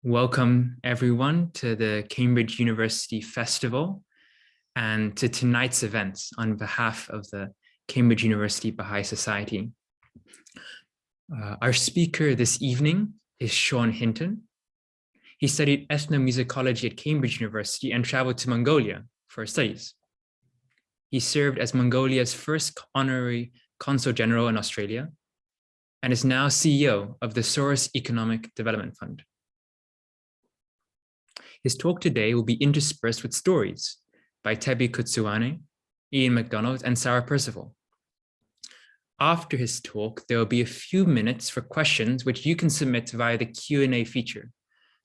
Welcome everyone to the Cambridge University Festival and to tonight's event on behalf of the Cambridge University Baha'i Society. Our speaker this evening is Sean Hinton. He studied ethnomusicology at Cambridge University and traveled to Mongolia for his studies. He served as Mongolia's first honorary consul general in Australia and is now CEO of the Soros Economic Development Fund. His talk today will be interspersed with stories by Tebi Kutsuwane, Ian MacDonald, and Sarah Percival. After his talk, there will be a few minutes for questions which you can submit via the Q&A feature.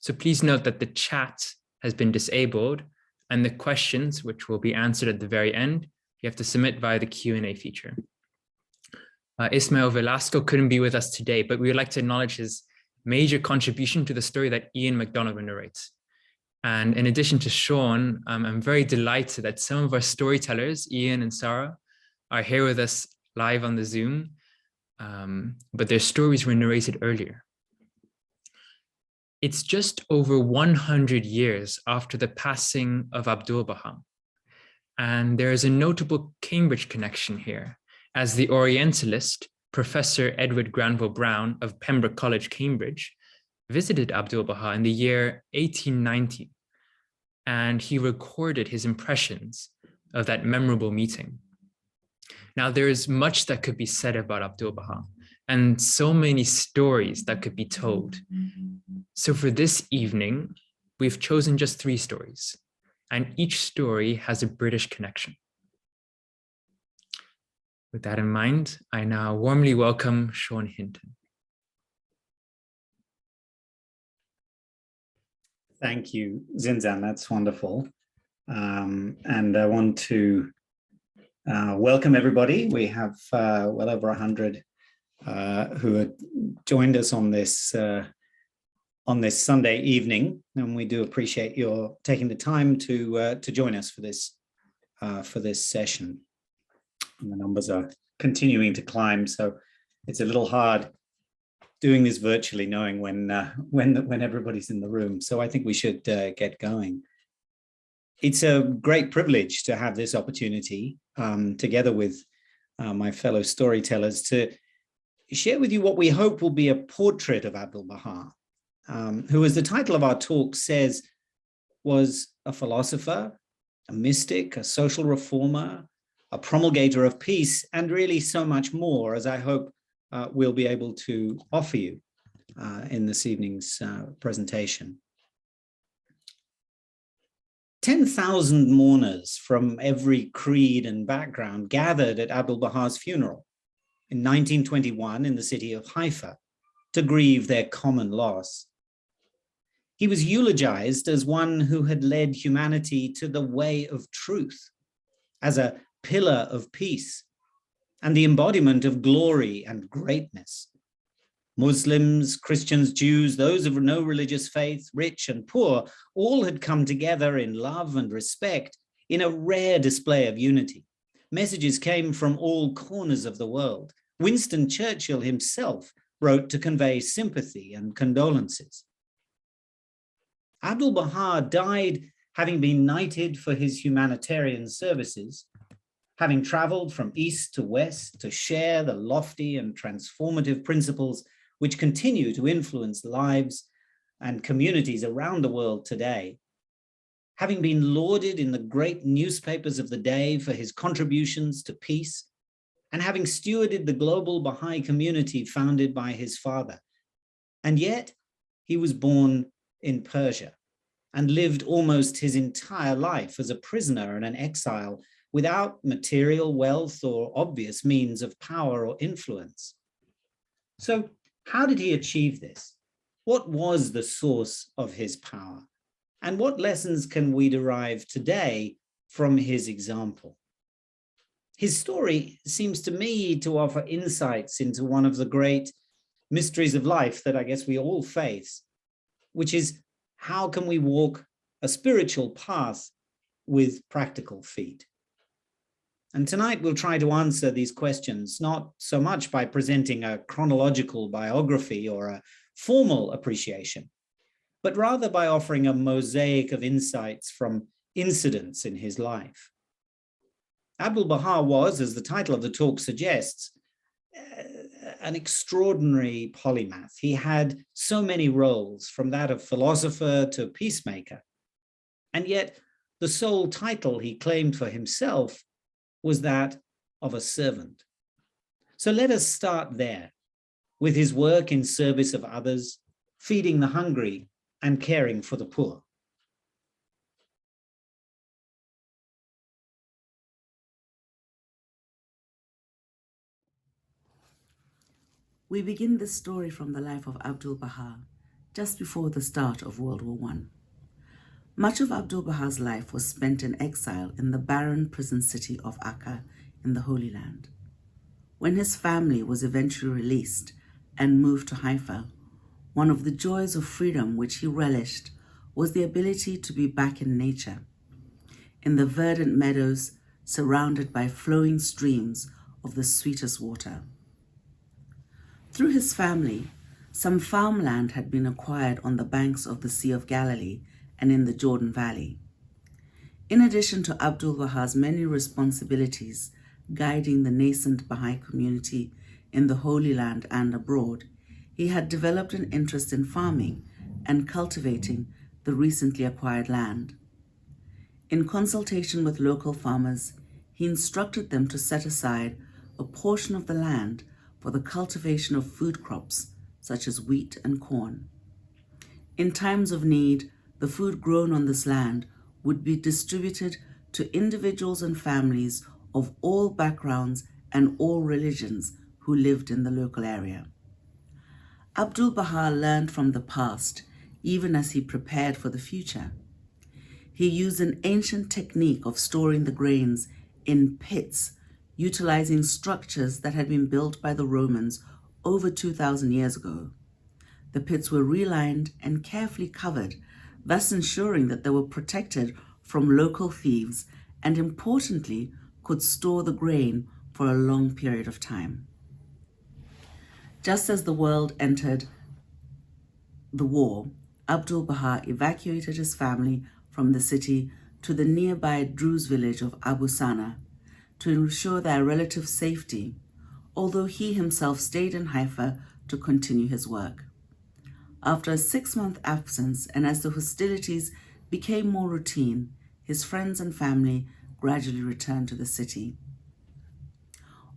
So please note that the chat has been disabled and the questions, which will be answered at the very end, you have to submit via the Q&A feature. Ismael Velasco couldn't be with us today, but we would like to acknowledge his major contribution to the story that Ian MacDonald will narrate. And in addition to Sean, I'm very delighted that some of our storytellers, Ian and Sarah, are here with us live on the Zoom, but their stories were narrated earlier. It's just over 100 years after the passing of Abdu'l-Bahá, and there is a notable Cambridge connection here, as the Orientalist, Professor Edward Granville Browne of Pembroke College, Cambridge, visited Abdu'l-Bahá in the year 1890, and he recorded his impressions of that memorable meeting. Now, there is much that could be said about Abdu'l-Bahá, and so many stories that could be told. So for this evening, we've chosen just 3 stories, and each story has a British connection. With that in mind, I now warmly welcome Sean Hinton. Thank you, Zinzan. That's wonderful. And I want to welcome everybody. We have well over 100 who have joined us on this Sunday evening, and we do appreciate your taking the time to join us for this session. And the numbers are continuing to climb, so it's a little hard doing this virtually, knowing when everybody's in the room. So I think we should get going. It's a great privilege to have this opportunity, together with my fellow storytellers, to share with you what we hope will be a portrait of Abdu'l-Bahá, who, as the title of our talk says, was a philosopher, a mystic, a social reformer, a promulgator of peace, and really so much more, as I hope we'll be able to offer you in this evening's presentation. 10,000 mourners from every creed and background gathered at Abdu'l-Bahá's funeral in 1921 in the city of Haifa to grieve their common loss. He was eulogized as one who had led humanity to the way of truth, as a pillar of peace and the embodiment of glory and greatness. Muslims, Christians, Jews, those of no religious faith, rich and poor, all had come together in love and respect in a rare display of unity. Messages came from all corners of the world. Winston Churchill himself wrote to convey sympathy and condolences. Abdu'l-Bahá died having been knighted for his humanitarian services, having traveled from east to west to share the lofty and transformative principles which continue to influence lives and communities around the world today, having been lauded in the great newspapers of the day for his contributions to peace, and having stewarded the global Baha'i community founded by his father. And yet he was born in Persia and lived almost his entire life as a prisoner and an exile, without material wealth or obvious means of power or influence. So how did he achieve this? What was the source of his power? And what lessons can we derive today from his example? His story seems to me to offer insights into one of the great mysteries of life that I guess we all face, which is, how can we walk a spiritual path with practical feet? And tonight we'll try to answer these questions, not so much by presenting a chronological biography or a formal appreciation, but rather by offering a mosaic of insights from incidents in his life. Abdu'l-Bahá was, as the title of the talk suggests, an extraordinary polymath. He had so many roles, from that of philosopher to peacemaker. And yet the sole title he claimed for himself was that of a servant. So let us start there, with his work in service of others, feeding the hungry and caring for the poor. We begin this story from the life of Abdu'l-Bahá, just before the start of World War I. Much of Abdu'l-Bahá's life was spent in exile in the barren prison city of Akka in the Holy Land. When his family was eventually released and moved to Haifa, one of the joys of freedom which he relished was the ability to be back in nature, in the verdant meadows surrounded by flowing streams of the sweetest water. Through his family, some farmland had been acquired on the banks of the Sea of Galilee and in the Jordan Valley. In addition to Abdu'l-Bahá's many responsibilities guiding the nascent Baha'i community in the Holy Land and abroad, he had developed an interest in farming and cultivating the recently acquired land. In consultation with local farmers, he instructed them to set aside a portion of the land for the cultivation of food crops such as wheat and corn. In times of need, the food grown on this land would be distributed to individuals and families of all backgrounds and all religions who lived in the local area. Abdu'l-Bahá learned from the past, even as he prepared for the future. He used an ancient technique of storing the grains in pits, utilizing structures that had been built by the Romans over 2,000 years ago. The pits were relined and carefully covered, thus ensuring that they were protected from local thieves and, importantly, could store the grain for a long period of time. Just as the world entered the war, Abdu'l-Bahá evacuated his family from the city to the nearby Druze village of Abu Sana to ensure their relative safety, although he himself stayed in Haifa to continue his work. After a 6-month absence, and as the hostilities became more routine, his friends and family gradually returned to the city.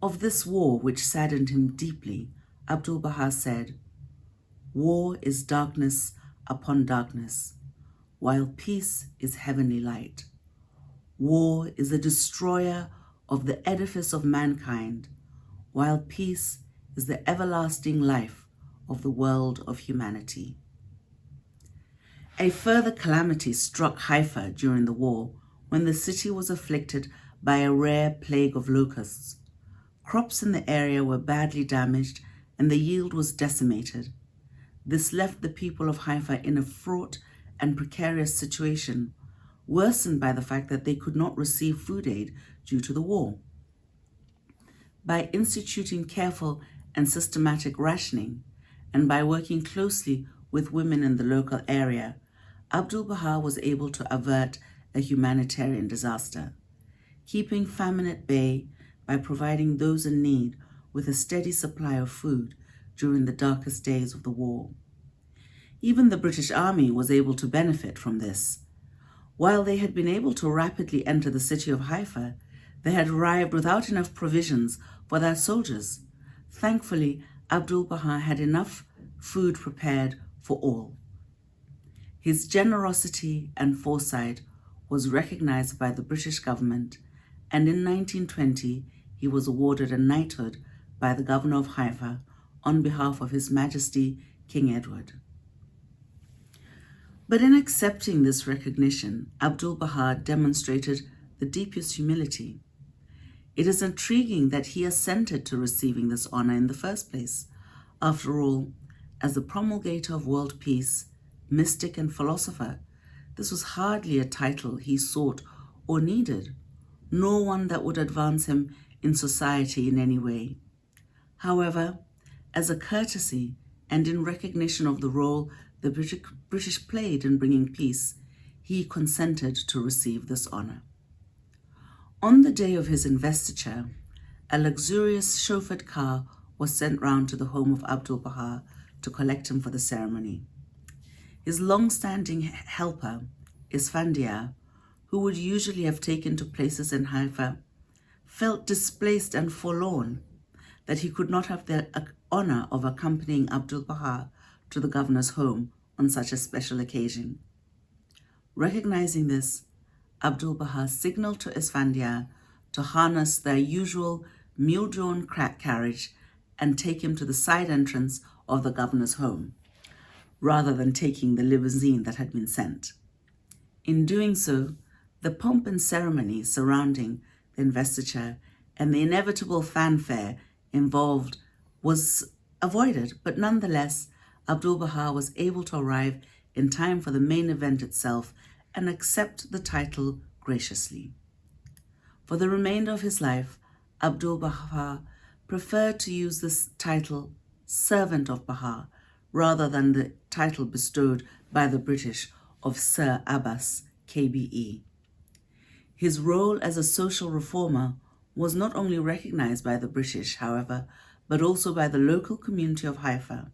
Of this war, which saddened him deeply, Abdu'l-Bahá said, "War is darkness upon darkness, while peace is heavenly light. War is the destroyer of the edifice of mankind, while peace is the everlasting life of the world of humanity." A further calamity struck Haifa during the war when the city was afflicted by a rare plague of locusts. Crops in the area were badly damaged and the yield was decimated. This left the people of Haifa in a fraught and precarious situation, worsened by the fact that they could not receive food aid due to the war. By instituting careful and systematic rationing, and by working closely with women in the local area, Abdu'l-Bahá was able to avert a humanitarian disaster, keeping famine at bay by providing those in need with a steady supply of food during the darkest days of the war. Even the British Army was able to benefit from this. While they had been able to rapidly enter the city of Haifa, they had arrived without enough provisions for their soldiers. Thankfully, Abdu'l-Bahá had enough food prepared for all. His generosity and foresight was recognized by the British government, and in 1920 he was awarded a knighthood by the governor of Haifa on behalf of His Majesty King Edward. But in accepting this recognition, Abdu'l-Bahá demonstrated the deepest humility. It is intriguing that he assented to receiving this honor in the first place. After all, as the promulgator of world peace, mystic and philosopher, this was hardly a title he sought or needed, nor one that would advance him in society in any way. However, as a courtesy and in recognition of the role the British played in bringing peace, he consented to receive this honor. On the day of his investiture, a luxurious chauffeured car was sent round to the home of Abdu'l-Bahá to collect him for the ceremony. His long-standing helper, Isfandiar, who would usually have taken to places in Haifa, felt displaced and forlorn that he could not have the honor of accompanying Abdu'l-Bahá to the governor's home on such a special occasion. Recognizing this, Abdu'l-Bahá signaled to Isfandiar to harness their usual mule-drawn carriage and take him to the side entrance of the governor's home, rather than taking the limousine that had been sent. In doing so, the pomp and ceremony surrounding the investiture and the inevitable fanfare involved was avoided, but nonetheless, Abdu'l-Bahá was able to arrive in time for the main event itself and accept the title graciously. For the remainder of his life, Abdu'l-Bahá preferred to use this title, Servant of Baha, rather than the title bestowed by the British of Sir Abbas, KBE. His role as a social reformer was not only recognized by the British, however, but also by the local community of Haifa,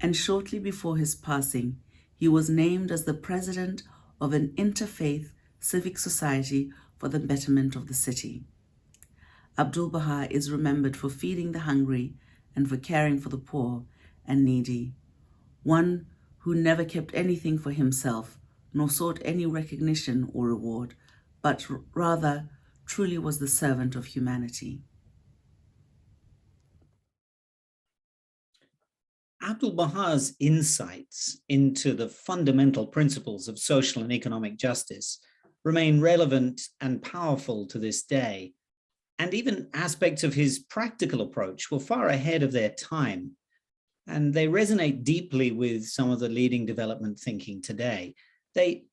and shortly before his passing, he was named as the president of an interfaith civic society for the betterment of the city. Abdu'l-Bahá is remembered for feeding the hungry and for caring for the poor and needy, one who never kept anything for himself, nor sought any recognition or reward, but rather truly was the servant of humanity. Abdu'l-Bahá's insights into the fundamental principles of social and economic justice remain relevant and powerful to this day, and even aspects of his practical approach were far ahead of their time, and they resonate deeply with some of the leading development thinking today. They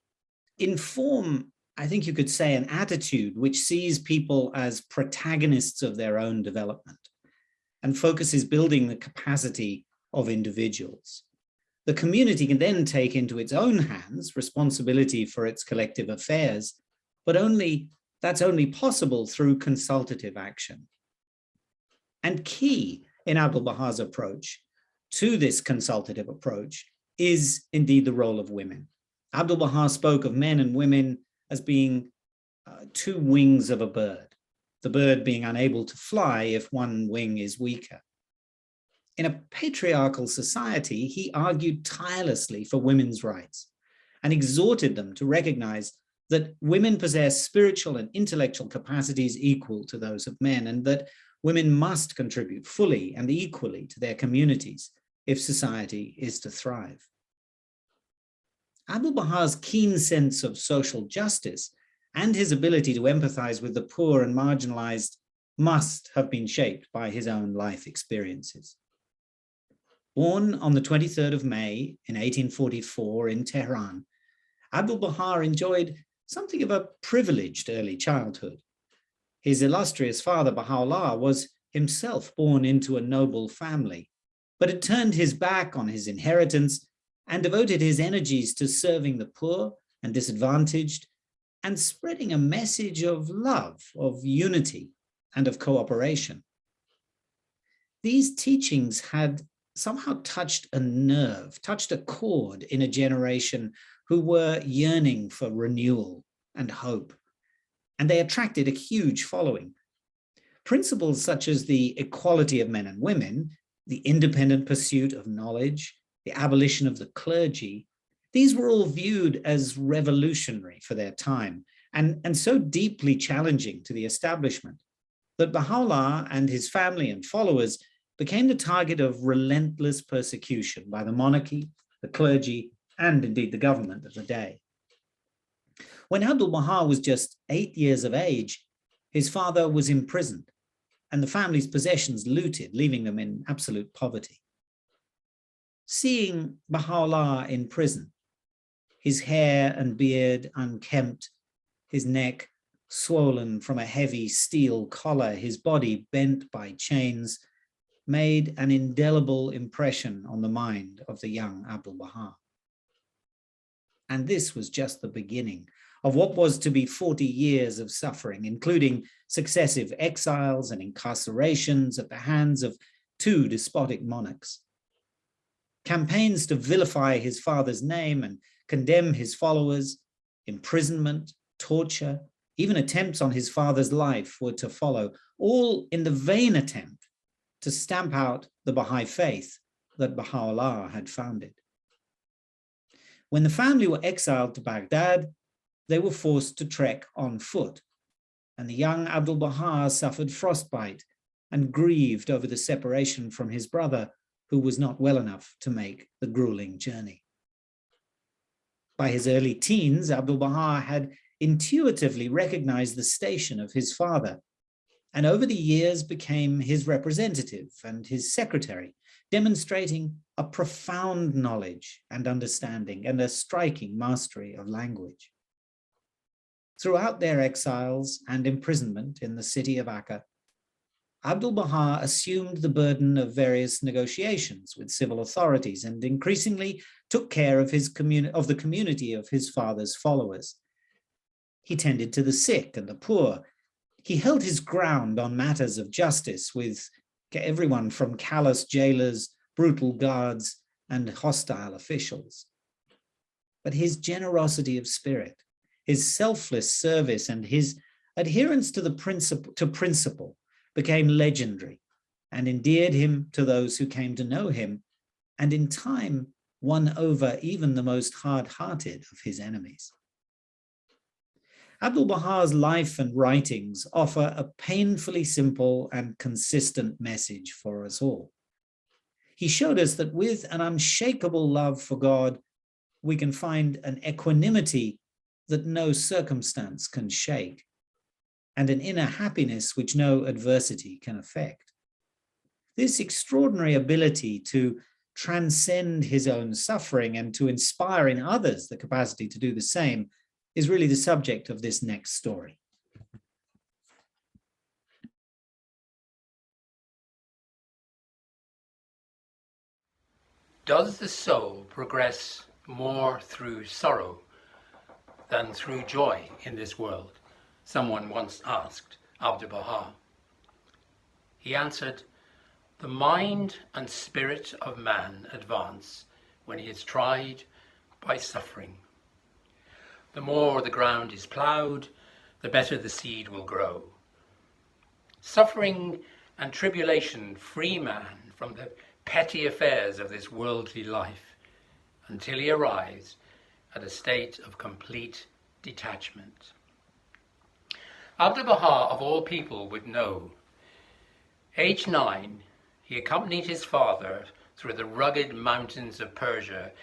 inform, I think you could say, an attitude which sees people as protagonists of their own development and focuses building the capacity of individuals. The community can then take into its own hands responsibility for its collective affairs, but that's only possible through consultative action. And key in Abdu'l-Bahá's approach to this consultative approach is indeed the role of women. Abdu'l-Bahá spoke of men and women as being two wings of a bird, the bird being unable to fly if one wing is weaker. In a patriarchal society, he argued tirelessly for women's rights and exhorted them to recognize that women possess spiritual and intellectual capacities equal to those of men, and that women must contribute fully and equally to their communities if society is to thrive. Abdu'l-Bahá's keen sense of social justice and his ability to empathize with the poor and marginalized must have been shaped by his own life experiences. Born on the 23rd of May in 1844 in Tehran, Abdu'l-Bahá enjoyed something of a privileged early childhood. His illustrious father, Baha'u'llah, was himself born into a noble family, but had turned his back on his inheritance and devoted his energies to serving the poor and disadvantaged and spreading a message of love, of unity, and of cooperation. These teachings had somehow touched a nerve, touched a chord in a generation who were yearning for renewal and hope, and they attracted a huge following. Principles such as the equality of men and women, the independent pursuit of knowledge, the abolition of the clergy, these were all viewed as revolutionary for their time and so deeply challenging to the establishment that Baha'u'llah and his family and followers became the target of relentless persecution by the monarchy, the clergy, and indeed the government of the day. When Abdu'l-Bahá was just 8 years of age, his father was imprisoned and the family's possessions looted, leaving them in absolute poverty. Seeing Baha'u'llah in prison, his hair and beard unkempt, his neck swollen from a heavy steel collar, his body bent by chains, made an indelible impression on the mind of the young Abdu'l-Bahá. And this was just the beginning of what was to be 40 years of suffering, including successive exiles and incarcerations at the hands of 2 despotic monarchs. Campaigns to vilify his father's name and condemn his followers, imprisonment, torture, even attempts on his father's life were to follow, all in the vain attempt to stamp out the Baha'i faith that Baha'u'llah had founded. When the family were exiled to Baghdad, they were forced to trek on foot, and the young Abdu'l-Bahá suffered frostbite and grieved over the separation from his brother, who was not well enough to make the grueling journey. By his early teens, Abdu'l-Bahá had intuitively recognized the station of his father, and over the years became his representative and his secretary, demonstrating a profound knowledge and understanding and a striking mastery of language. Throughout their exiles and imprisonment in the city of Akka, Abdu'l-Bahá assumed the burden of various negotiations with civil authorities and increasingly took care of the community of his father's followers. He tended to the sick and the poor. He held his ground on matters of justice with everyone from callous jailers, brutal guards, and hostile officials. But his generosity of spirit, his selfless service, and his adherence to principle became legendary and endeared him to those who came to know him, and in time won over even the most hard-hearted of his enemies. Abdu'l-Bahá's life and writings offer a painfully simple and consistent message for us all. He showed us that with an unshakable love for God, we can find an equanimity that no circumstance can shake, and an inner happiness which no adversity can affect. This extraordinary ability to transcend his own suffering and to inspire in others the capacity to do the same is really the subject of this next story. Does the soul progress more through sorrow than through joy in this world? Someone once asked Abdu'l-Bahá. He answered, "The mind and spirit of man advance when he is tried by suffering. The more the ground is ploughed, the better the seed will grow. Suffering and tribulation free man from the petty affairs of this worldly life until he arrives at a state of complete detachment." Abdu'l-Bahá, of all people, would know. Age 9, he accompanied his father through the rugged mountains of Persia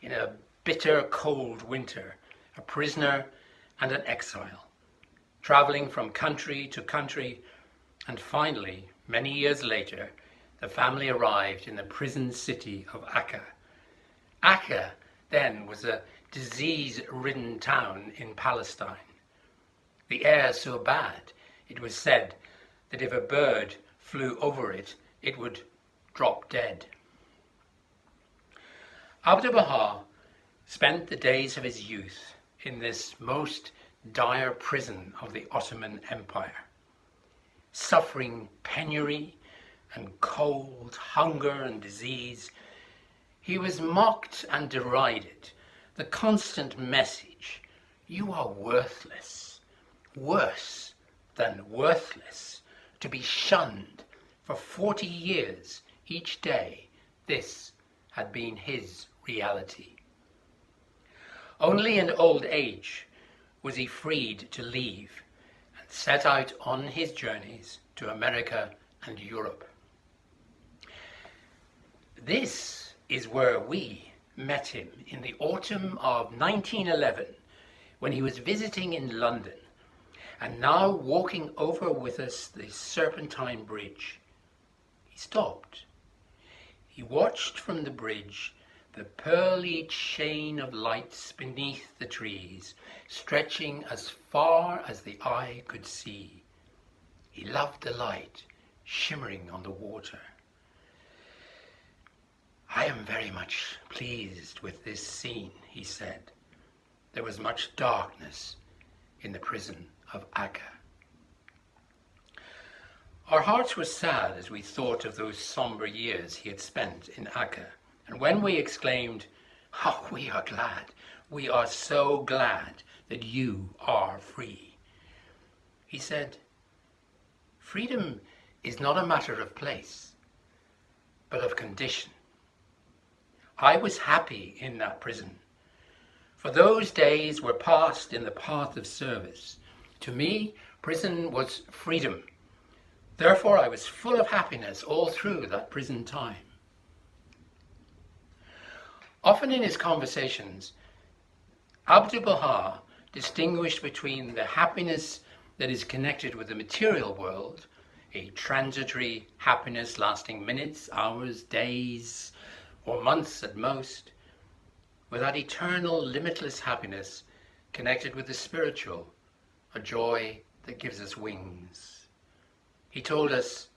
in a bitter cold winter, a prisoner and an exile, traveling from country to country, and finally, many years later, the family arrived in the prison city of Akka. Akka then was a disease-ridden town in Palestine. The air so bad, it was said that if a bird flew over it, it would drop dead. Abdu'l-Bahá spent the days of his youth in this most dire prison of the Ottoman Empire, suffering penury and cold, hunger and disease. He was mocked and derided. The constant message, "You are worthless, worse than worthless," to be shunned for 40 years each day, this had been his reality. Only in old age was he freed to leave and set out on his journeys to America and Europe. This is where we met him in the autumn of 1911 when he was visiting in London and now walking over with us the Serpentine Bridge. He stopped. He watched from the bridge the pearly chain of lights beneath the trees, stretching as far as the eye could see. He loved the light shimmering on the water. "I am very much pleased with this scene," he said. there was much darkness in the prison of Akka. Our hearts were sad as we thought of those somber years he had spent in Akka, and when we exclaimed, "Oh, we are glad, we are so glad that you are free," he said, "Freedom is not a matter of place, but of condition. I was happy in that prison, for those days were passed in the path of service. To me, prison was freedom. Therefore, I was full of happiness all through that prison time." Often in his conversations, Abdu'l-Bahá distinguished between the happiness that is connected with the material world, a transitory happiness lasting minutes, hours, days, or months at most, with that eternal, limitless happiness connected with the spiritual, a joy that gives us wings. He told us,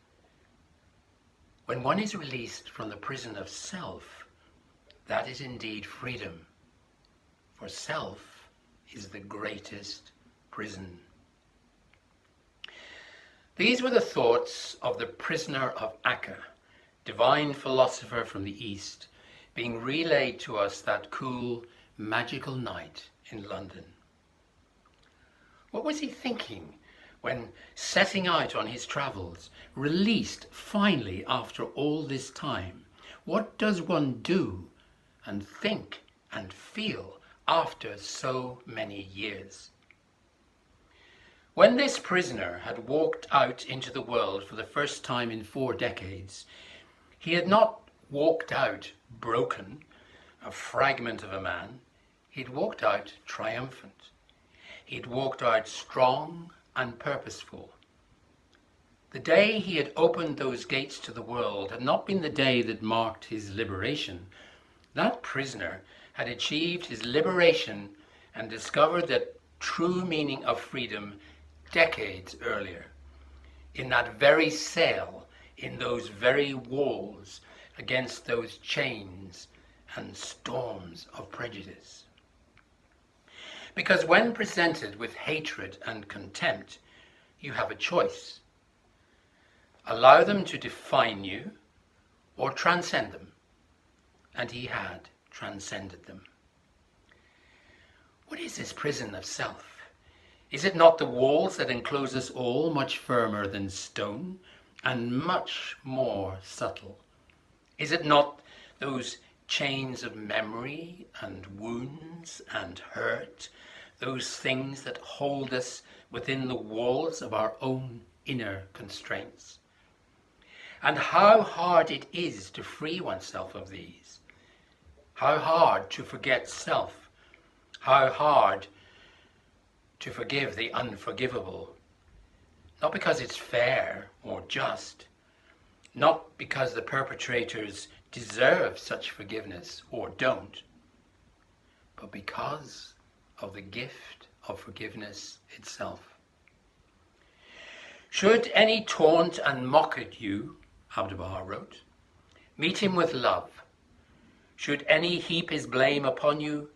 when one is released from the prison of self, that is indeed freedom, for self is the greatest prison. These were the thoughts of the prisoner of Akka, divine philosopher from the East, being relayed to us that cool, magical night in London. What was he thinking when setting out on his travels, released finally after all this time? What does one do and think and feel after so many years? When this prisoner had walked out into the world for the first time in 4 decades, he had not walked out broken, a fragment of a man. He'd walked out triumphant. He'd walked out strong and purposeful. The day he had opened those gates to the world had not been the day that marked his liberation. That prisoner had achieved his liberation and discovered the true meaning of freedom decades earlier, in that very cell, in those very walls, against those chains and storms of prejudice. Because when presented with hatred and contempt, you have a choice. Allow them to define you or transcend them. And he had transcended them. What is this prison of self? Is it not the walls that enclose us all, much firmer than stone and much more subtle? Is it not those chains of memory and wounds and hurt, those things that hold us within the walls of our own inner constraints? And how hard it is to free oneself of these. How hard to forget self. How hard to forgive the unforgivable. Not because it's fair or just, not because the perpetrators deserve such forgiveness or don't, but because of the gift of forgiveness itself. Should any taunt and mock at you, Abdu'l-Bahá wrote, meet him with love. Should any heap his blame upon you,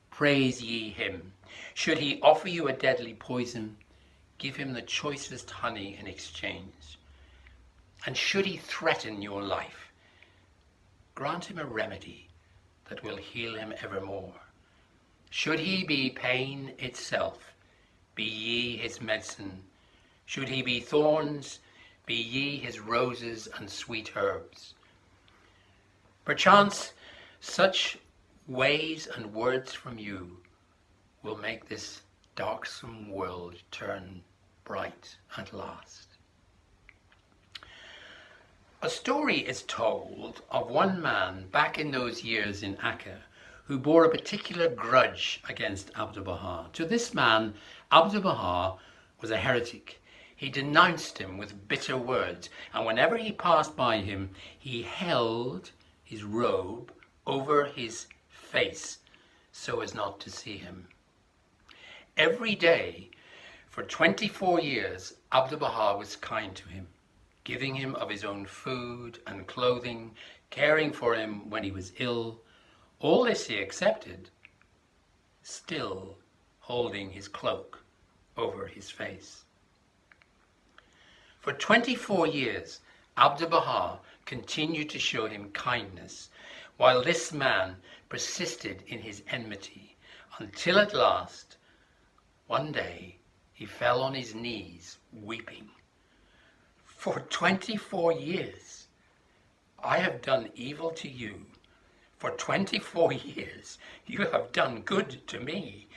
praise ye him. Should he offer you a deadly poison, give him the choicest honey in exchange. And should he threaten your life, grant him a remedy that will heal him evermore. Should he be pain itself, be ye his medicine. Should he be thorns, be ye his roses and sweet herbs. Perchance such ways and words from you will make this darksome world turn bright at last. A story is told of one man back in those years in Akka who bore a particular grudge against Abdu'l-Bahá. To this man, Abdu'l-Bahá was a heretic. He denounced him with bitter words, and whenever he passed by him, he held his robe over his face so as not to see him. Every day, for 24 years, Abdu'l-Bahá was kind to him, giving him of his own food and clothing, caring for him when he was ill. All this he accepted, still holding his cloak over his face. For 24 years, Abdu'l-Bahá continued to show him kindness, while this man persisted in his enmity, until at last, one day, he fell on his knees, weeping. For 24 years, I have done evil to you. For 24 years, you have done good to me.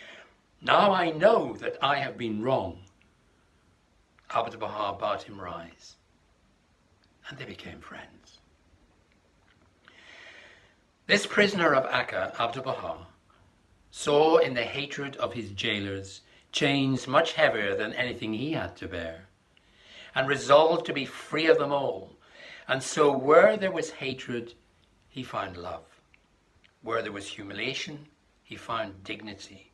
Now I know that I have been wrong. Abdu'l-Bahá bade him rise, and they became friends. This prisoner of Akka, Abdu'l-Bahá, saw in the hatred of his jailers chains much heavier than anything he had to bear, and resolved to be free of them all. And so where there was hatred, he found love. Where there was humiliation, he found dignity.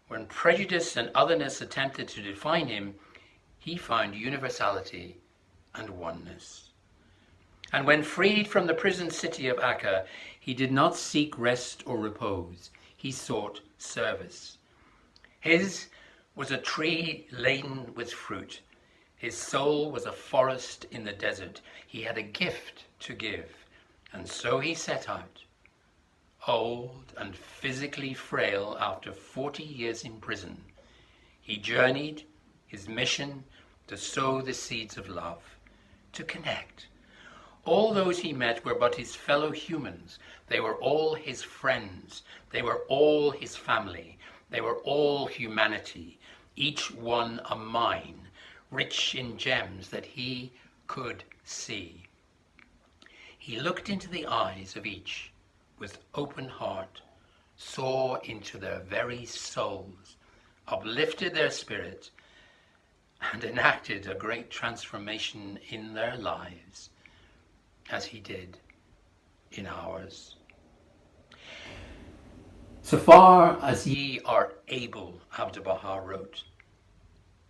When prejudice and otherness attempted to define him, he found universality and oneness. And when freed from the prison city of Akka, he did not seek rest or repose. He sought service. His was a tree laden with fruit. His soul was a forest in the desert. He had a gift to give, and so he set out. Old and physically frail after 40 years in prison, he journeyed, his mission to sow the seeds of love, to connect. All those he met were but his fellow humans. They were all his friends. They were all his family. They were all humanity, each one a mine, rich in gems that he could see. He looked into the eyes of each with open heart, saw into their very souls, uplifted their spirit, and enacted a great transformation in their lives, as he did in ours. So far as ye are able, Abdu'l-Bahá wrote,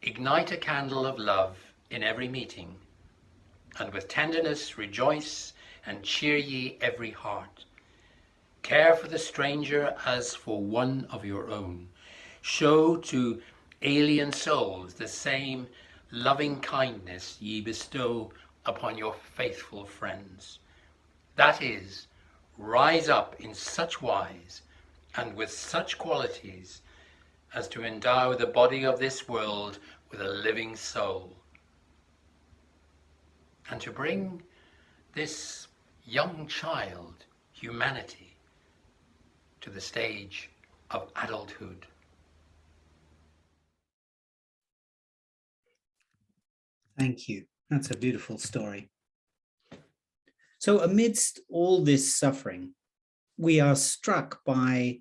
ignite a candle of love in every meeting, and with tenderness rejoice and cheer ye every heart. Care for the stranger as for one of your own. Show to alien souls the same loving kindness ye bestow upon your faithful friends. That is, rise up in such wise and with such qualities as to endow the body of this world with a living soul, and to bring this young child, humanity, to the stage of adulthood. Thank you. That's a beautiful story. So amidst all this suffering, we are struck by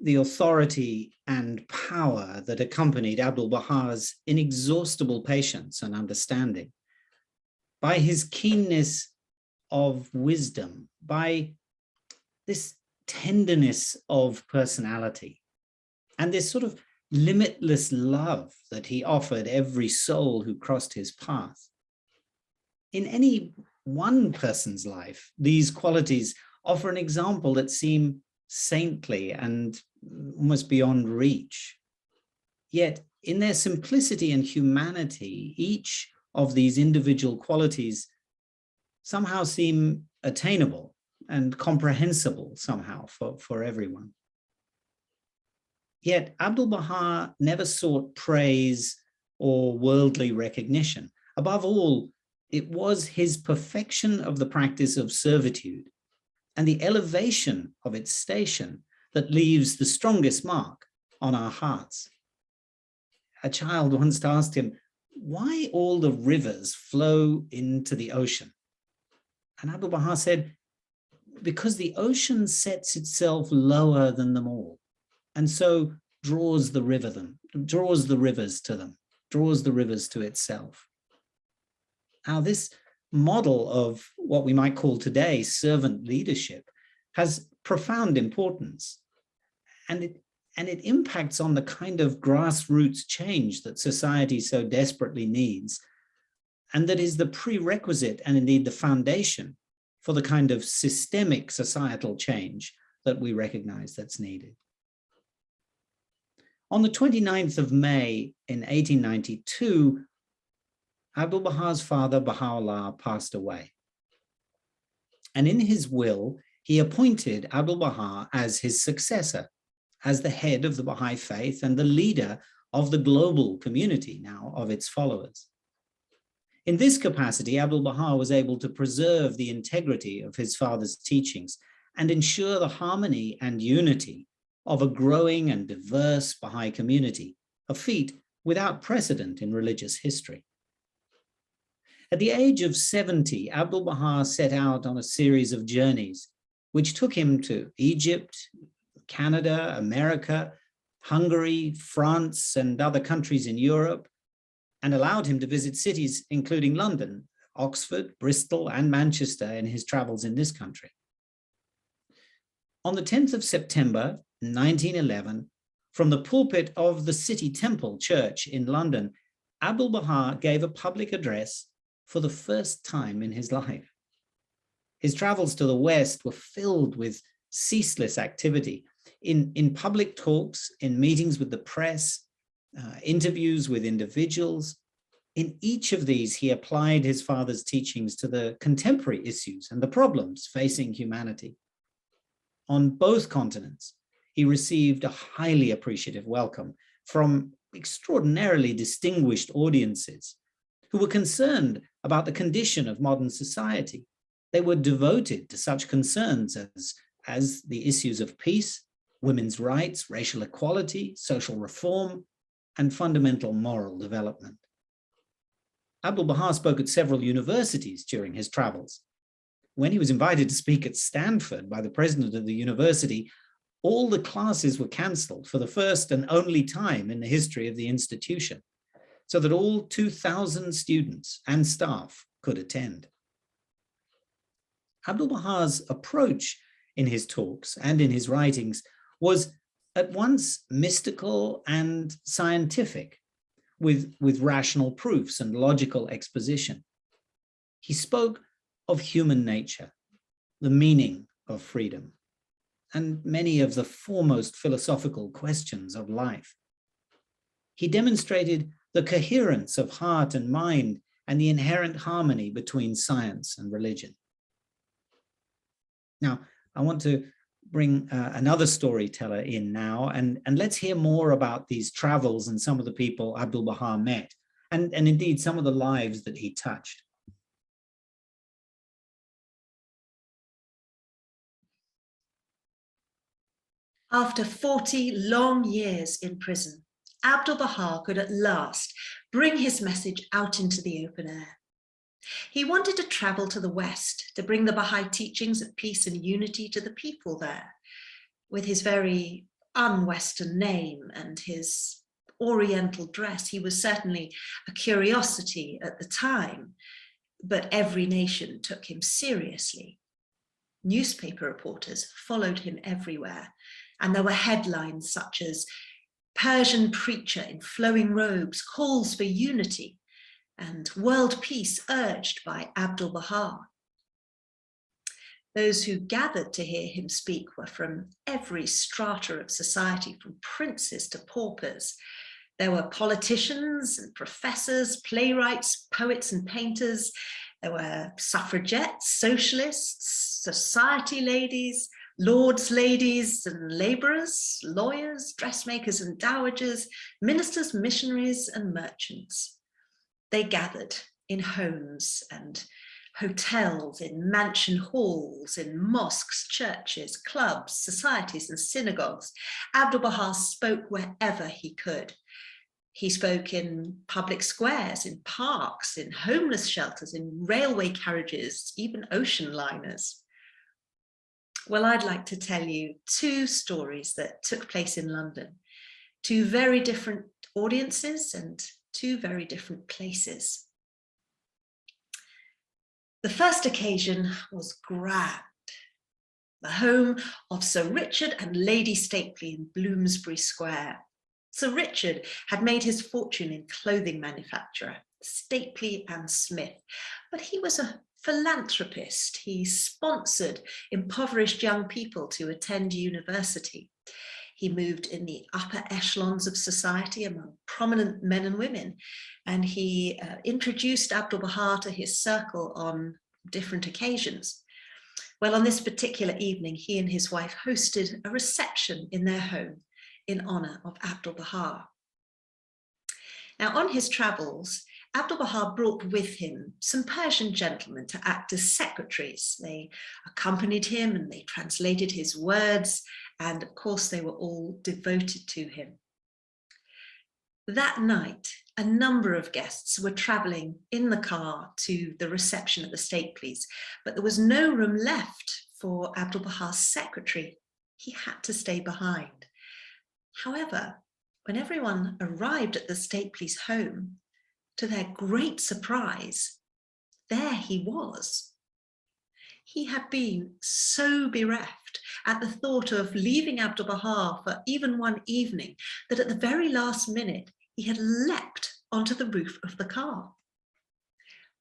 the authority and power that accompanied Abdu'l-Bahā's inexhaustible patience and understanding, by his keenness of wisdom, by this tenderness of personality, and this sort of limitless love that he offered every soul who crossed his path. In any one person's life, these qualities offer an example that seem saintly and almost beyond reach. Yet in their simplicity and humanity, each of these individual qualities somehow seem attainable and comprehensible somehow for everyone. Yet Abdu'l-Bahá never sought praise or worldly recognition. Above all, it was his perfection of the practice of servitude and the elevation of its station that leaves the strongest mark on our hearts. A child once asked him, why all the rivers flow into the ocean? And Abdu'l-Bahá said, because the ocean sets itself lower than them all, and so draws the rivers to them, draws the rivers to itself. Now, this model of what we might call today servant leadership has profound importance, and it impacts on the kind of grassroots change that society so desperately needs, and that is the prerequisite and indeed the foundation for the kind of systemic societal change that we recognize that's needed. On the 29th of May in 1892, Abdu'l-Bahā's father, Baha'u'llah, passed away. And in his will, he appointed Abdu'l-Bahá as his successor, as the head of the Baha'i faith and the leader of the global community now of its followers. In this capacity, Abdu'l-Bahá was able to preserve the integrity of his father's teachings and ensure the harmony and unity of a growing and diverse Baha'i community, a feat without precedent in religious history. At the age of 70, Abdu'l-Bahá set out on a series of journeys, which took him to Egypt, Canada, America, Hungary, France, and other countries in Europe, and allowed him to visit cities including London, Oxford, Bristol, and Manchester in his travels in this country. On the 10th of September, 1911, from the pulpit of the City Temple Church in London, Abdu'l-Bahá gave a public address for the first time in his life. His travels to the West were filled with ceaseless activity in public talks, in meetings with the press, interviews with individuals. In each of these, he applied his father's teachings to the contemporary issues and the problems facing humanity. On both continents, he received a highly appreciative welcome from extraordinarily distinguished audiences who were concerned about the condition of modern society. They were devoted to such concerns as the issues of peace, women's rights, racial equality, social reform, and fundamental moral development. Abdu'l-Bahá spoke at several universities during his travels. When he was invited to speak at Stanford by the president of the university, all the classes were cancelled for the first and only time in the history of the institution, so that all 2,000 students and staff could attend. Abdu'l-Bahā's approach in his talks and in his writings was at once mystical and scientific, with rational proofs and logical exposition. He spoke of human nature, the meaning of freedom, and many of the foremost philosophical questions of life. He demonstrated the coherence of heart and mind and the inherent harmony between science and religion. Now, I want to bring another storyteller in now, and let's hear more about these travels and some of the people Abdu'l-Bahá met, and indeed some of the lives that he touched. After 40 long years in prison, Abdu'l-Bahá could at last bring his message out into the open air. He wanted to travel to the West to bring the Baha'i teachings of peace and unity to the people there. With his very un-Western name and his Oriental dress, he was certainly a curiosity at the time, but every nation took him seriously. Newspaper reporters followed him everywhere, and there were headlines such as "Persian preacher in flowing robes calls for unity," and "World peace urged by Abdu'l-Bahá." Those who gathered to hear him speak were from every strata of society, from princes to paupers. There were politicians and professors, playwrights, poets and painters. There were suffragettes, socialists, society ladies, lords, ladies and labourers, lawyers, dressmakers and dowagers, ministers, missionaries and merchants. They gathered in homes and hotels, in mansion halls, in mosques, churches, clubs, societies and synagogues. Abdu'l-Bahá spoke wherever he could. He spoke in public squares, in parks, in homeless shelters, in railway carriages, even ocean liners. Well, I'd like to tell you two stories that took place in London, two very different audiences and two very different places. The first occasion was grand, the home of Sir Richard and Lady Stately in Bloomsbury Square. Sir Richard had made his fortune in clothing manufacture, Stately and Smith, but he was a philanthropist. He sponsored impoverished young people to attend university. He moved in the upper echelons of society among prominent men and women, and he introduced Abdu'l-Bahá to his circle on different occasions. Well, on this particular evening, he and his wife hosted a reception in their home in honor of Abdu'l-Bahá. Now, on his travels, Abdu'l-Bahá brought with him some Persian gentlemen to act as secretaries. They accompanied him and they translated his words, and of course they were all devoted to him. That night, a number of guests were traveling in the car to the reception at the State Police, but there was no room left for Abdu'l-Bahá's secretary. He had to stay behind. However, when everyone arrived at the State Police home, to their great surprise, there he was. He had been so bereft at the thought of leaving Abdu'l-Bahá for even one evening that at the very last minute, he had leapt onto the roof of the car.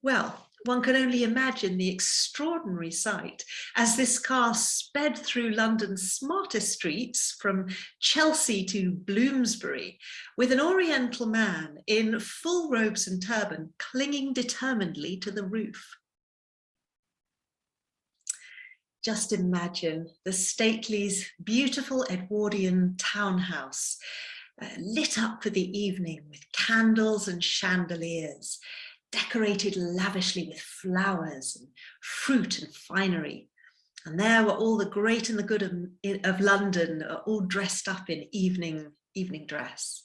Well, one can only imagine the extraordinary sight as this car sped through London's smartest streets from Chelsea to Bloomsbury, with an Oriental man in full robes and turban clinging determinedly to the roof. Just imagine the Stately's beautiful Edwardian townhouse, lit up for the evening with candles and chandeliers, decorated lavishly with flowers and fruit and finery. And there were all the great and the good of London, all dressed up in evening dress.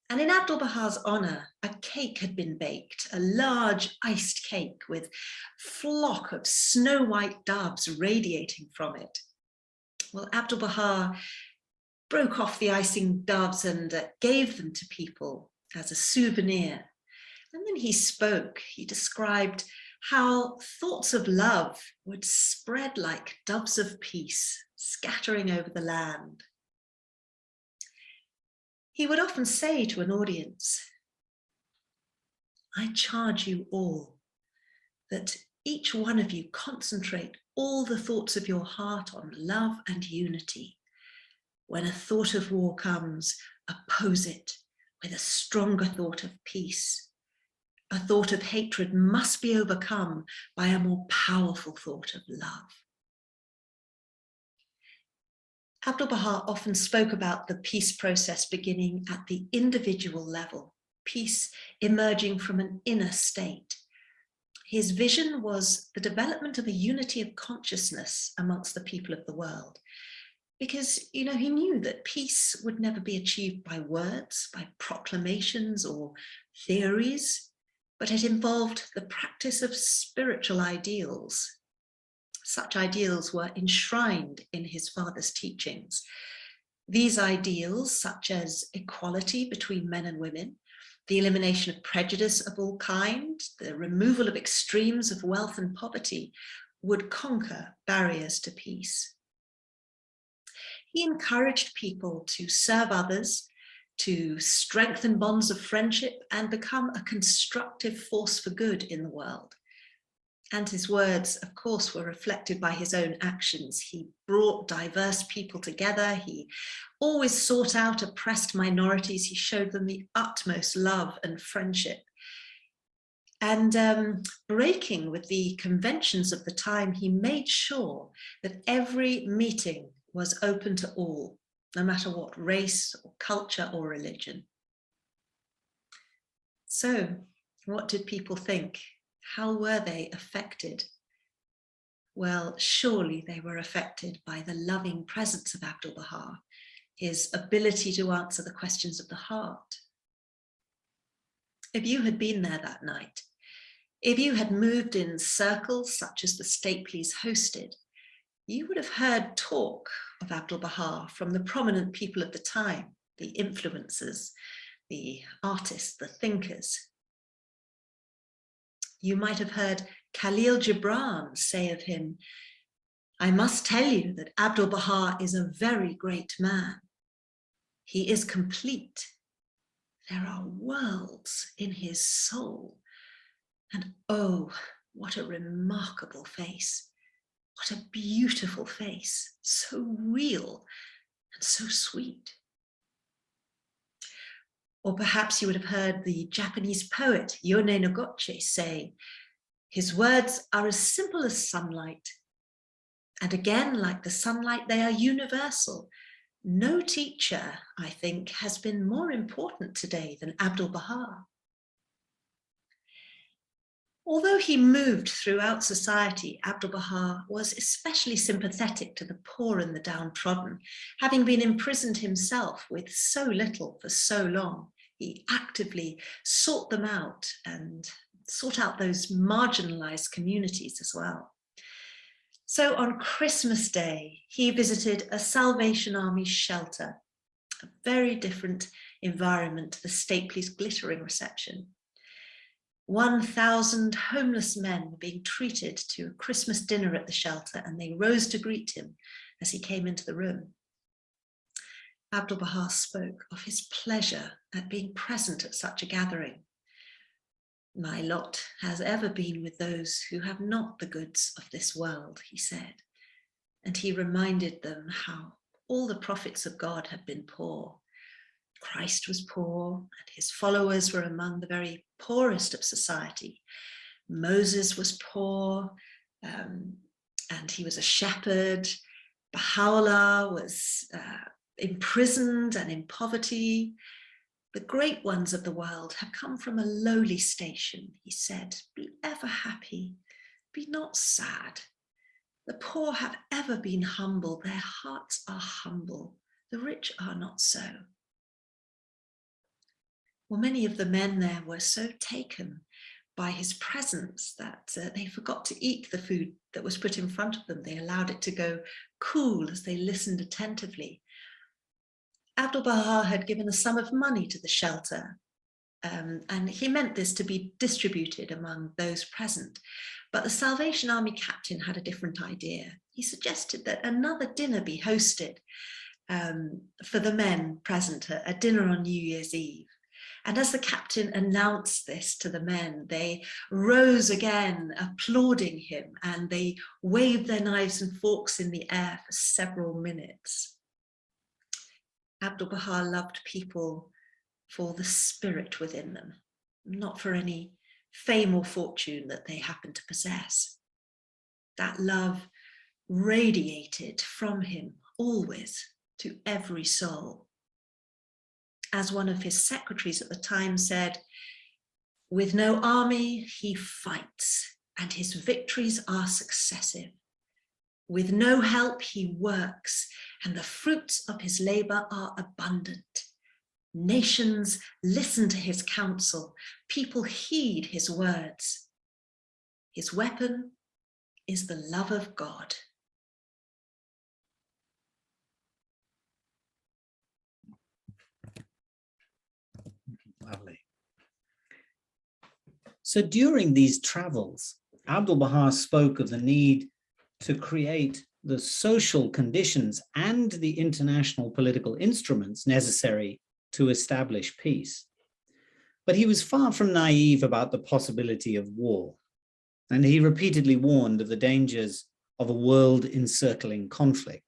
And in Abdu'l-Bahá's honor, a cake had been baked, a large iced cake with a flock of snow white doves radiating from it. Well, Abdu'l-Bahá broke off the icing doves and gave them to people as a souvenir. And then he spoke. He described how thoughts of love would spread like doves of peace, scattering over the land. He would often say to an audience, I charge you all that each one of you concentrate all the thoughts of your heart on love and unity. When a thought of war comes, oppose it with a stronger thought of peace. A thought of hatred must be overcome by a more powerful thought of love. Abdu'l-Bahá often spoke about the peace process beginning at the individual level, peace emerging from an inner state. His vision was the development of a unity of consciousness amongst the people of the world. Because, he knew that peace would never be achieved by words, by proclamations or theories, but it involved the practice of spiritual ideals. Such ideals were enshrined in his father's teachings. These ideals, such as equality between men and women, the elimination of prejudice of all kind, the removal of extremes of wealth and poverty, would conquer barriers to peace. He encouraged people to serve others, to strengthen bonds of friendship and become a constructive force for good in the world. And his words, of course, were reflected by his own actions. He brought diverse people together. He always sought out oppressed minorities. He showed them the utmost love and friendship. And breaking with the conventions of the time, he made sure that every meeting was open to all, no matter what race or culture or religion. So, what did people think? How were they affected? Well, surely they were affected by the loving presence of Abdu'l-Bahá, his ability to answer the questions of the heart. If you had been there that night, if you had moved in circles such as the State Police hosted, you would have heard talk of Abdu'l-Bahá from the prominent people of the time, the influencers, the artists, the thinkers. You might have heard Khalil Gibran say of him, I must tell you that Abdu'l-Bahá is a very great man. He is complete. There are worlds in his soul. And oh, what a remarkable face. What a beautiful face, so real and so sweet. Or perhaps you would have heard the Japanese poet Yone Noguchi say, his words are as simple as sunlight. And again, like the sunlight, they are universal. No teacher, I think, has been more important today than Abdu'l-Bahá. Although he moved throughout society, Abdu'l-Bahá was especially sympathetic to the poor and the downtrodden. Having been imprisoned himself with so little for so long, he actively sought them out and sought out those marginalized communities as well. So on Christmas Day, he visited a Salvation Army shelter, a very different environment to the Stapley's glittering reception. 1,000 homeless men were being treated to a Christmas dinner at the shelter, and they rose to greet him as he came into the room. Abdu'l-Bahá spoke of his pleasure at being present at such a gathering. My lot has ever been with those who have not the goods of this world, he said. And he reminded them how all the prophets of God had been poor. Christ was poor, and his followers were among the very poorest of society. Moses was poor, and he was a shepherd. Baha'u'llah was imprisoned and in poverty. The great ones of the world have come from a lowly station, he said. Be ever happy, be not sad. The poor have ever been humble, their hearts are humble. The rich are not so. Well, many of the men there were so taken by his presence that they forgot to eat the food that was put in front of them. They allowed it to go cool as they listened attentively. Abdu'l-Bahá had given a sum of money to the shelter, and he meant this to be distributed among those present. But the Salvation Army captain had a different idea. He suggested that another dinner be hosted for the men present, a dinner on New Year's Eve. And as the captain announced this to the men, they rose again, applauding him, and they waved their knives and forks in the air for several minutes. Abdu'l-Bahá loved people for the spirit within them, not for any fame or fortune that they happened to possess. That love radiated from him always to every soul. As one of his secretaries at the time said, with no army he fights, and his victories are successive. With no help he works, and the fruits of his labor are abundant. Nations listen to his counsel, people heed his words. His weapon is the love of God. Lovely. So during these travels, Abdu'l-Bahá spoke of the need to create the social conditions and the international political instruments necessary to establish peace. But he was far from naive about the possibility of war, and he repeatedly warned of the dangers of a world-encircling conflict.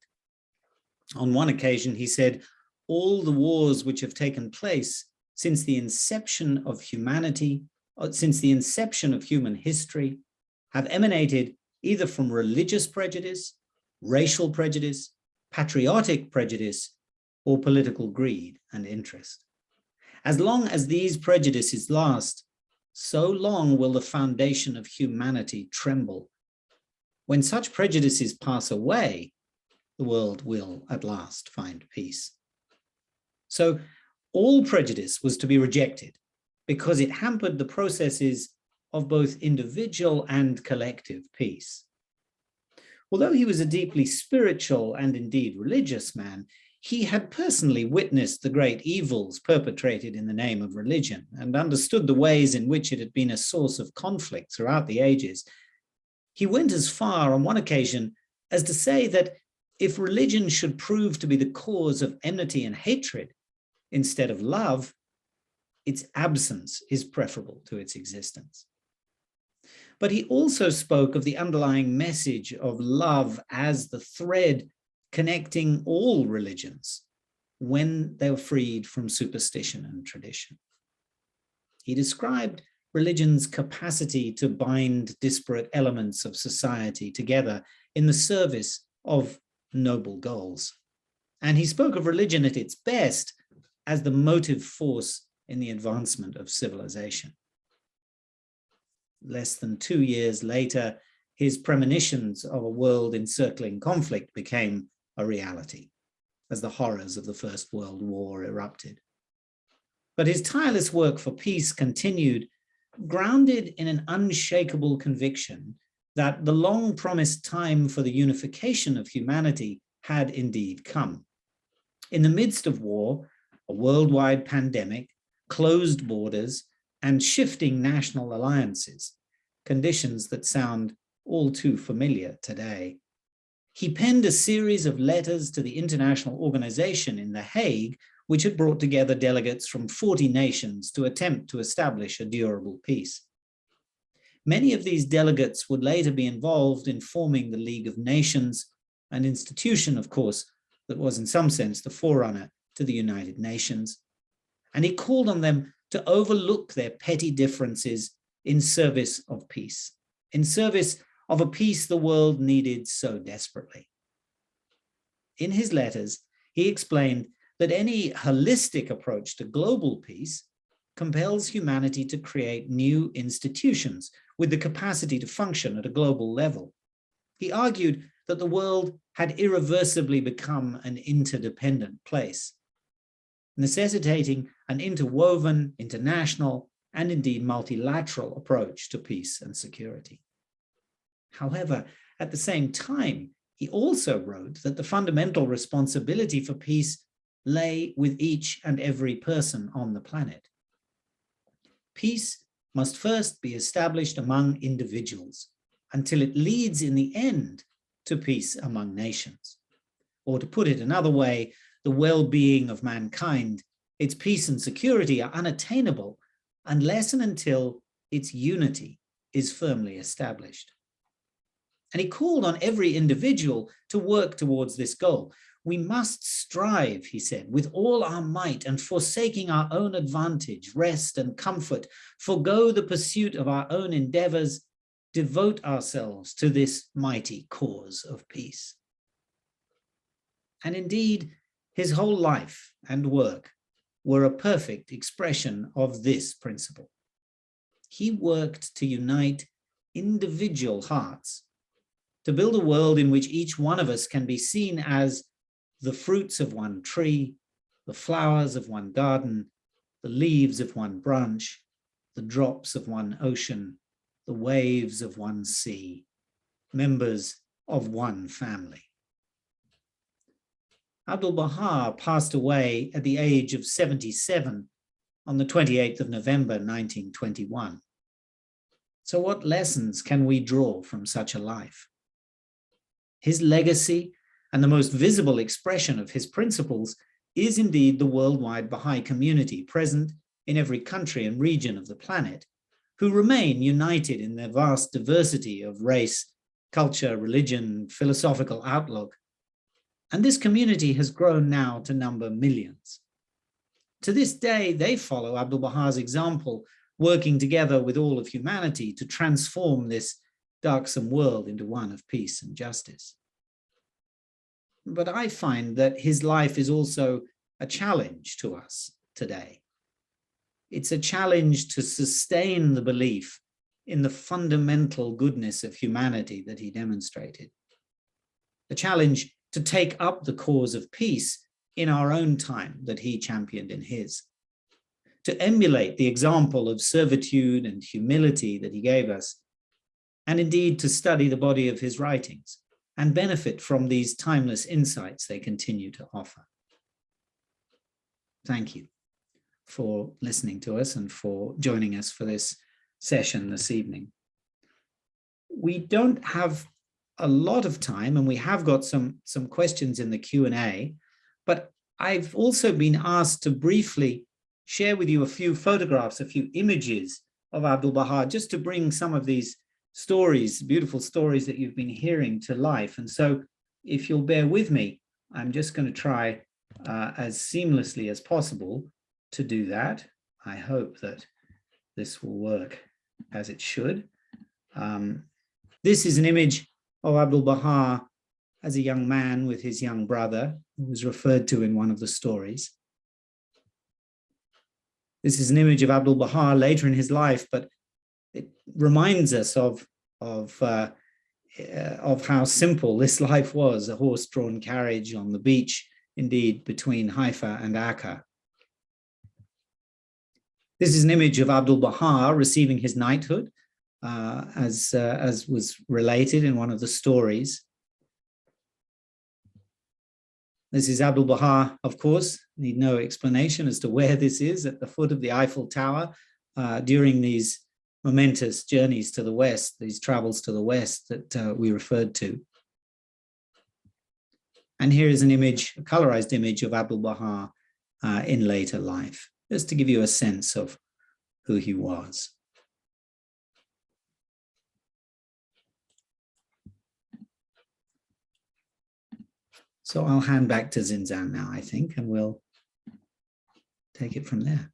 On one occasion, he said, all the wars which have taken place since the inception of humanity, since the inception of human history, have emanated either from religious prejudice, racial prejudice, patriotic prejudice, or political greed and interest. As long as these prejudices last, so long will the foundation of humanity tremble. When such prejudices pass away, the world will at last find peace. So all prejudice was to be rejected because it hampered the processes of both individual and collective peace. Although he was a deeply spiritual and indeed religious man, he had personally witnessed the great evils perpetrated in the name of religion and understood the ways in which it had been a source of conflict throughout the ages. He went as far on one occasion as to say that if religion should prove to be the cause of enmity and hatred instead of love, its absence is preferable to its existence. But he also spoke of the underlying message of love as the thread connecting all religions when they were freed from superstition and tradition. He described religion's capacity to bind disparate elements of society together in the service of noble goals. And he spoke of religion at its best as the motive force in the advancement of civilization. Less than 2 years later, his premonitions of a world encircling conflict became a reality as the horrors of the First World War erupted. But his tireless work for peace continued, grounded in an unshakable conviction that the long-promised time for the unification of humanity had indeed come. In the midst of war, a worldwide pandemic, closed borders, and shifting national alliances, conditions that sound all too familiar today. He penned a series of letters to the international organization in The Hague, which had brought together delegates from 40 nations to attempt to establish a durable peace. Many of these delegates would later be involved in forming the League of Nations, an institution, of course, that was in some sense the forerunner to the United Nations. And he called on them to overlook their petty differences in service of peace, in service of a peace the world needed so desperately. In his letters, he explained that any holistic approach to global peace compels humanity to create new institutions with the capacity to function at a global level. He argued that the world had irreversibly become an interdependent place, necessitating an interwoven, international, and indeed multilateral approach to peace and security. However, at the same time, he also wrote that the fundamental responsibility for peace lay with each and every person on the planet. Peace must first be established among individuals until it leads in the end to peace among nations. Or to put it another way, the well-being of mankind, its peace and security are unattainable unless and until its unity is firmly established. And he called on every individual to work towards this goal. We must strive, he said, with all our might and forsaking our own advantage, rest and comfort, forego the pursuit of our own endeavors, devote ourselves to this mighty cause of peace. And indeed, his whole life and work were a perfect expression of this principle. He worked to unite individual hearts, to build a world in which each one of us can be seen as the fruits of one tree, the flowers of one garden, the leaves of one branch, the drops of one ocean, the waves of one sea, members of one family. Abdu'l-Bahá passed away at the age of 77 on the 28th of November, 1921. So what lessons can we draw from such a life? His legacy and the most visible expression of his principles is indeed the worldwide Baha'i community present in every country and region of the planet, who remain united in their vast diversity of race, culture, religion, philosophical outlook. And this community has grown now to number millions. To this day, they follow Abdu'l-Bahá's example, working together with all of humanity to transform this darksome world into one of peace and justice. But I find that his life is also a challenge to us today. It's a challenge to sustain the belief in the fundamental goodness of humanity that he demonstrated. A challenge to take up the cause of peace in our own time that he championed in his. To emulate the example of servitude and humility that he gave us, and indeed to study the body of his writings and benefit from these timeless insights they continue to offer. Thank you for listening to us and for joining us for this session this evening. We don't have a lot of time, and we have got some questions in the Q&A, but I've also been asked to briefly share with you a few photographs, a few images of Abdu'l-Bahá, just to bring some of these stories, beautiful stories that you've been hearing, to life. And so if you'll bear with me, I'm just going to try as seamlessly as possible to do that. I hope that this will work as it should. This is an image of Abdu'l-Bahá as a young man with his young brother, who was referred to in one of the stories. This is an image of Abdu'l-Bahá later in his life, but it reminds us of how simple this life was, a horse-drawn carriage on the beach, indeed, between Haifa and Akka. This is an image of Abdu'l-Bahá receiving his knighthood, as was related in one of the stories. This is Abdu'l-Bahá, of course, need no explanation as to where this is, at the foot of the Eiffel Tower, during these momentous journeys to the west, these travels to the west that we referred to. And here is an image, a colorized image of Abdu'l-Bahá in later life, just to give you a sense of who he was. So I'll hand back to Zinzan now, I think, and we'll take it from there.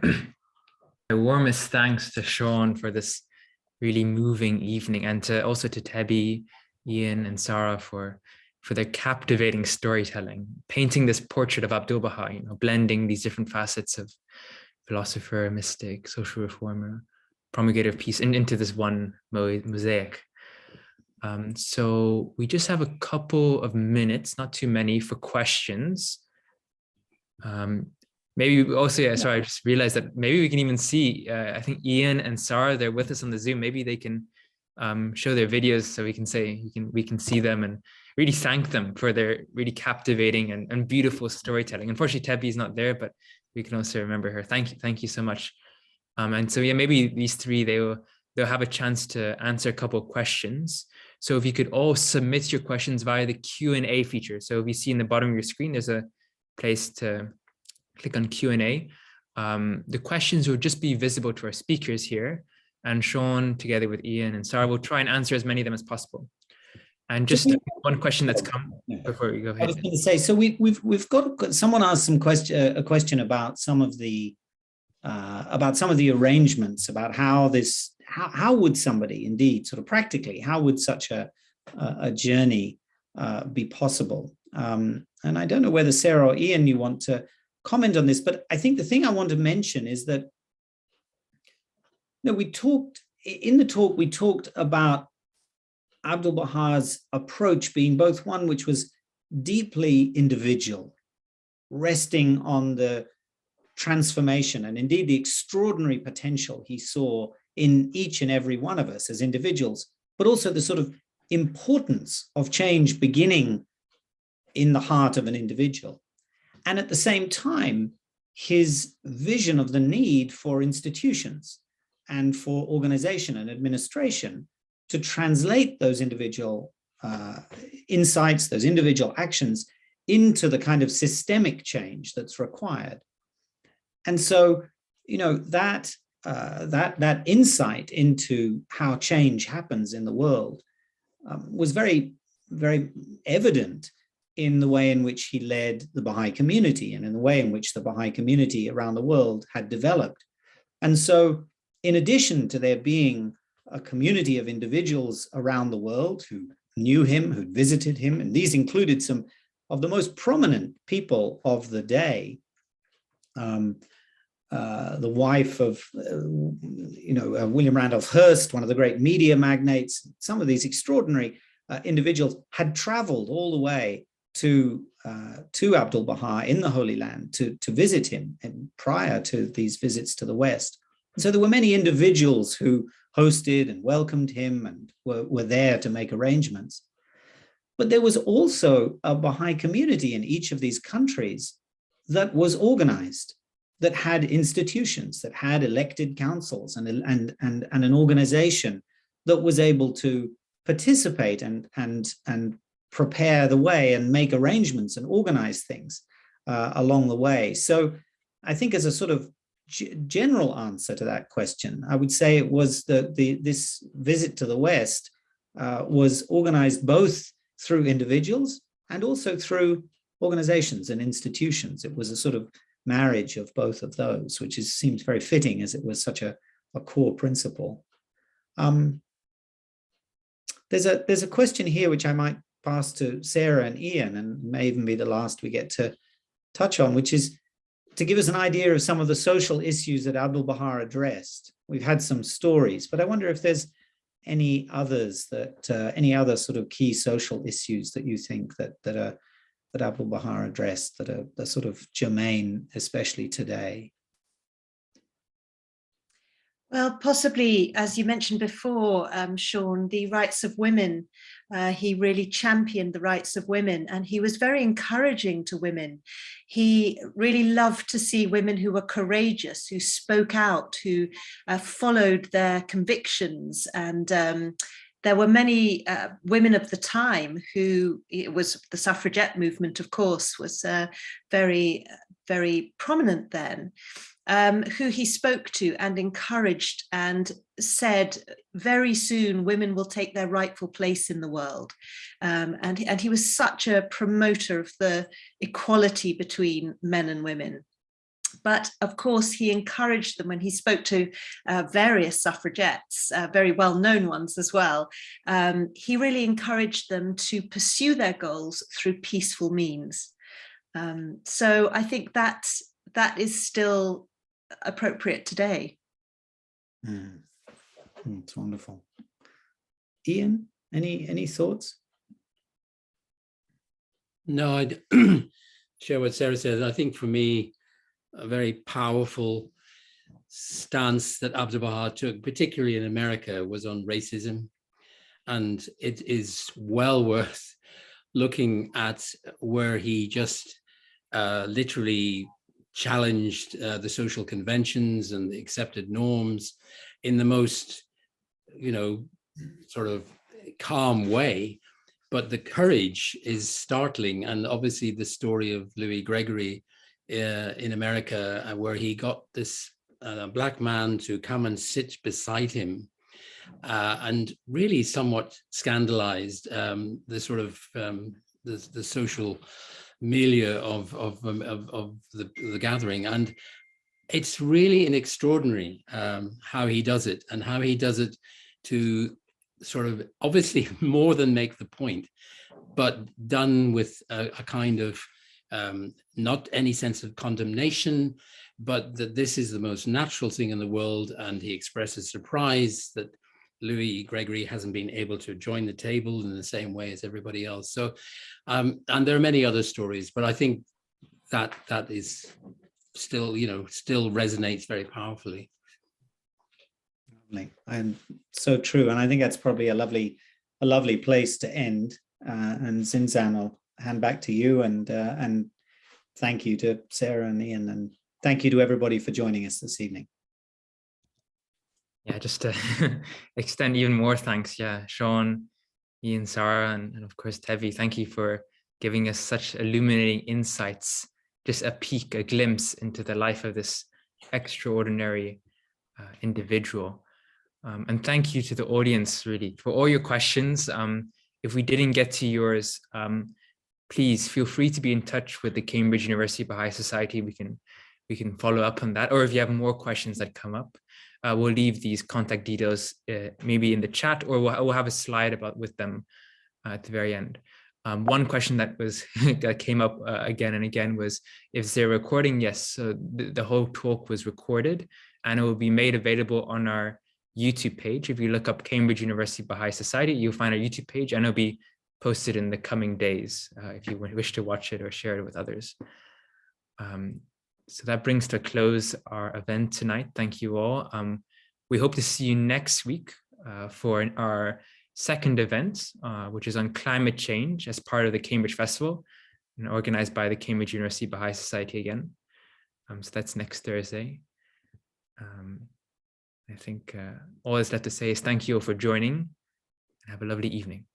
The warmest thanks to Sean for this really moving evening, and also to Tebi, Ian, and Sarah for their captivating storytelling, painting this portrait of Abdu'l-Bahá, blending these different facets of philosopher, mystic, social reformer, promulgator of peace into this one mosaic. So we just have a couple of minutes, not too many, for questions. Maybe also, yeah, sorry, I just realized that maybe we can even see, I think Ian and Sarah, they're with us on the Zoom. Maybe they can show their videos so we can see them and really thank them for their really captivating and beautiful storytelling. Unfortunately, Tebi is not there, but we can also remember her. Thank you so much. And so yeah, maybe these three, they'll have a chance to answer a couple of questions. So if you could all submit your questions via the Q&A feature. So if you see in the bottom of your screen, there's a place to click on Q&A. The questions will just be visible to our speakers here, and Sean, together with Ian and Sarah, will try and answer as many of them as possible. And just one question that's come before we go ahead. I was going to say, so we've got someone asked a question about some of the arrangements, about how would somebody indeed sort of practically, how would such a journey be possible? And I don't know whether Sarah or Ian, you want to comment on this, but I think the thing I want to mention is that we talked about Abdu'l-Bahá's approach being both one which was deeply individual, resting on the transformation and indeed the extraordinary potential he saw in each and every one of us as individuals, but also the sort of importance of change beginning in the heart of an individual. And at the same time, his vision of the need for institutions and for organization and administration to translate those individual insights, those individual actions into the kind of systemic change that's required. And so, that insight into how change happens in the world was very, very evident in the way in which he led the Baha'i community and in the way in which the Baha'i community around the world had developed. And so, in addition to there being a community of individuals around the world who knew him, who'd visited him, and these included some of the most prominent people of the day, the wife of, William Randolph Hearst, one of the great media magnates, some of these extraordinary individuals had traveled all the way to Abdu'l-Bahá in the Holy Land to visit him prior to these visits to the West. And so there were many individuals who hosted and welcomed him and were there to make arrangements. But there was also a Baha'i community in each of these countries that was organized, that had institutions, that had elected councils and an organization that was able to participate and prepare the way and make arrangements and organize things along the way. So I think as a sort of general answer to that question, I would say it was this visit to the West was organized both through individuals and also through organizations and institutions. It was a sort of marriage of both of those, which seems very fitting as it was such a core principle. There's a question here which I might pass to Sarah and Ian, and may even be the last we get to touch on, which is to give us an idea of some of the social issues that Abdu'l-Bahá addressed. We've had some stories, but I wonder if there's any others any other sort of key social issues that you think that Abdu'l-Bahá addressed that are sort of germane, especially today. Well, possibly, as you mentioned before, Sean, the rights of women. He really championed the rights of women, and he was very encouraging to women. He really loved to see women who were courageous, who spoke out, who followed their convictions. And there were many women of the time who, it was the suffragette movement, of course, was very, very prominent then. Who he spoke to and encouraged and said, very soon women will take their rightful place in the world. And he was such a promoter of the equality between men and women. But of course, he encouraged them when he spoke to various suffragettes, very well-known ones as well. He really encouraged them to pursue their goals through peaceful means. So I think that is still appropriate today. It's wonderful. Ian, any thoughts? No, I share what Sarah says. I think for me, a very powerful stance that Abdu'l-Bahá took, particularly in America, was on racism. And it is well worth looking at where he just literally challenged the social conventions and the accepted norms in the most, sort of calm way. But the courage is startling. And obviously the story of Louis Gregory in America, where he got this black man to come and sit beside him and really somewhat scandalized the sort of the social milieu of the gathering. And it's really an extraordinary how he does it, and how he does it to sort of obviously more than make the point, but done with a kind of not any sense of condemnation, but that this is the most natural thing in the world. And he expresses surprise that Louis Gregory hasn't been able to join the table in the same way as everybody else. So, and there are many other stories, but I think that is still, still resonates very powerfully. And so true. And I think that's probably a lovely place to end. And Zinzan, I'll hand back to you, and thank you to Sarah and Ian, and thank you to everybody for joining us this evening. Yeah, just to extend even more thanks. Yeah, Sean, Ian, Sarah, and of course, Tevi, thank you for giving us such illuminating insights, just a peek, a glimpse into the life of this extraordinary individual. And thank you to the audience, really, for all your questions. If we didn't get to yours, please feel free to be in touch with the Cambridge University Baha'i Society. We can follow up on that. Or if you have more questions that come up, we'll leave these contact details maybe in the chat, or we'll have a slide with them at the very end. One question that came up again and again was, if they're recording? Yes, so the whole talk was recorded, and it will be made available on our YouTube page. If you look up Cambridge University Baha'i Society, you'll find our YouTube page, and it'll be posted in the coming days if you wish to watch it or share it with others. So that brings to a close our event tonight. Thank you all. We hope to see you next week for our second event, which is on climate change as part of the Cambridge Festival, and organized by the Cambridge University Baha'i Society again. So that's next Thursday. I think all that's left to say is thank you all for joining, and have a lovely evening.